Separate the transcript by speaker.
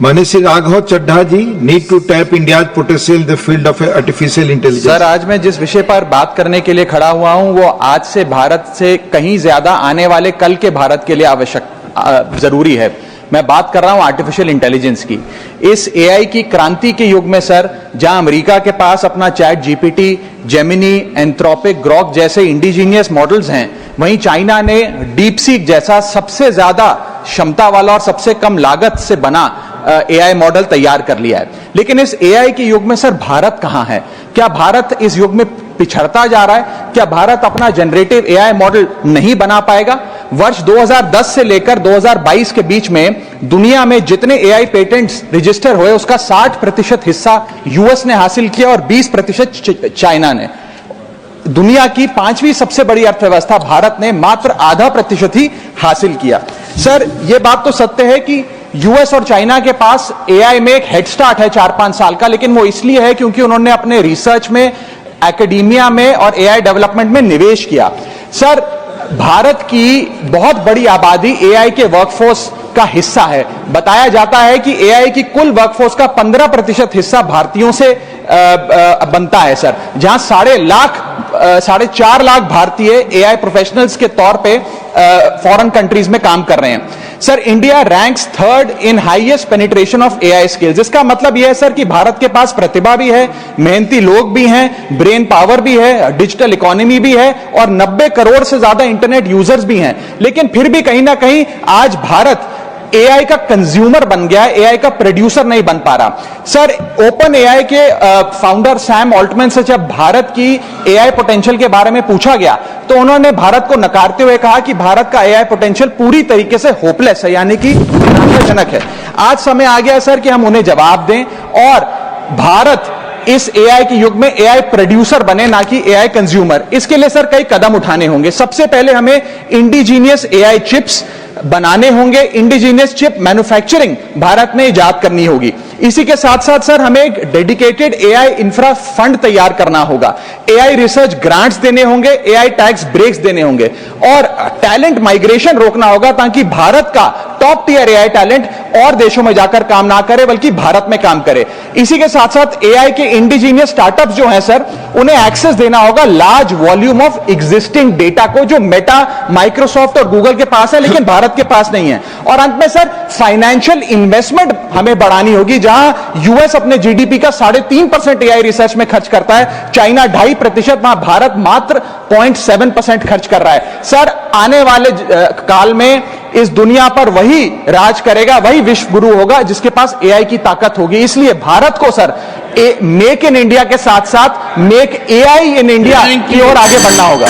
Speaker 1: माननीय Shri Raghav Chadha ji, need to tap India potential in the field of artificial intelligence.
Speaker 2: Sir, आज मैं जिस विषय पर बात करने के लिए खड़ा हुआ हूं वो आज से भारत से कहीं ज्यादा आने वाले कल के भारत के लिए आवश्यक जरूरी है। मैं बात कर रहा हूं आर्टिफिशियल इंटेलिजेंस की। इस एआई की क्रांति के युग में सर, जहां अमेरिका के पास अपना chat GPT, Gemini, Anthropic, Grok जैसे इंडिजीनियस मॉडल्स हैं, वहीं चाइना ने डीपसीक जैसा सबसे ज्यादा क्षमता वाला और सबसे कम लागत से बना एआई मॉडल तैयार कर लिया है। लेकिन इस एआई के युग में सर भारत कहां है? क्या भारत इस युग में पिछड़ता जा रहा है? क्या भारत अपना जनरेटिव एआई मॉडल नहीं बना पाएगा? वर्ष 2010 से लेकर 2022 के बीच में दुनिया में जितने एआई पेटेंट्स रजिस्टर हुए उसका 60% हिस्सा यूएस ने हासिल किया और 20% चाइना ने। दुनिया की 5वीं सबसे बड़ी अर्थव्यवस्था भारत ने मात्र आधा प्रतिशत ही हासिल किया। सर, यह बात तो सत्य है कि यूएस और चाइना के पास एआई में एक हेड स्टार्ट है 4-5 साल का, लेकिन वो इसलिए है क्योंकि उन्होंने अपने रिसर्च में, एकेडमिया में और एआई डेवलपमेंट में निवेश किया। सर, भारत की बहुत बड़ी आबादी एआई के वर्कफोर्स का हिस्सा है। बताया जाता है कि एआई की कुल वर्कफोर्स का 15% हिस्सा भारतीयों से बनता है सर, जहां 4.5 लाख भारतीय एआई प्रोफेशनल्स के तौर पे फॉरेन कंट्रीज में काम कर रहे हैं। Sir, India ranks 3rd in highest penetration of AI skills. इसका मतलब यह है सर कि भारत के पास प्रतिभा भी है, मेहनती लोग भी हैं, ब्रेन पावर भी है, डिजिटल इकोनॉमी भी है और 90 करोड़ से ज्यादा इंटरनेट यूजर्स भी हैं। लेकिन फिर भी कहीं ना कहीं आज भारत एआई का कंज्यूमर बन गया है, एआई का प्रोड्यूसर नहीं बन पा रहा। सर, ओपन एआई के फाउंडर सैम ऑल्टमैन से जब भारत की एआई पोटेंशियल के बारे में पूछा गया तो उन्होंने भारत को नकारते हुए कहा कि भारत का एआई पोटेंशियल पूरी तरीके से होपलेस है, यानी कि निराशाजनक है। आज समय आ गया है सर कि हम उन्हें जवाब दें और भारत इस एआई के युग में एआई प्रोड्यूसर बने, ना कि एआई कंज्यूमर। इसके लिए सर कई कदम उठाने होंगे। सबसे पहले हमें इंडिजीनियस एआई चिप्स बनाने होंगे, इंडिजीनियस चिप मैन्युफैक्चरिंग भारत में इजाद करनी होगी। इसी के साथ साथ सर हमें एक डेडिकेटेड एआई इंफ्रा फंड तैयार करना होगा, एआई रिसर्च ग्रांट्स देने होंगे, एआई टैक्स ब्रेक्स देने होंगे और टैलेंट माइग्रेशन रोकना होगा ताकि भारत का टॉप टियर एआई टैलेंट और देशों में जाकर काम ना करे बल्कि भारत में काम करे। इसी के साथ साथ एआई के इंडिजीनियस स्टार्टअप्स जो हैं सर, उन्हें एक्सेस देना होगा large volume of existing data को, जो मेटा, माइक्रोसॉफ्ट और गूगल के पास है लेकिन भारत के पास नहीं है। और अंत में सर फाइनेंशियल इन्वेस्टमेंट हमें बढ़ानी होगी, जहां यूएस अपने जीडीपी का 3.5% एआई रिसर्च में खर्च करता है, चाइना 2.5%, वहां भारत मात्र 0.7% खर्च कर रहा है। सर, आने वाले काल में इस दुनिया पर वही राज करेगा, वही विश्व गुरु होगा जिसके पास एआई की ताकत होगी। इसलिए भारत को सर मेक इन इंडिया के साथ साथ मेक एआई इन इंडिया की ओर आगे बढ़ना होगा।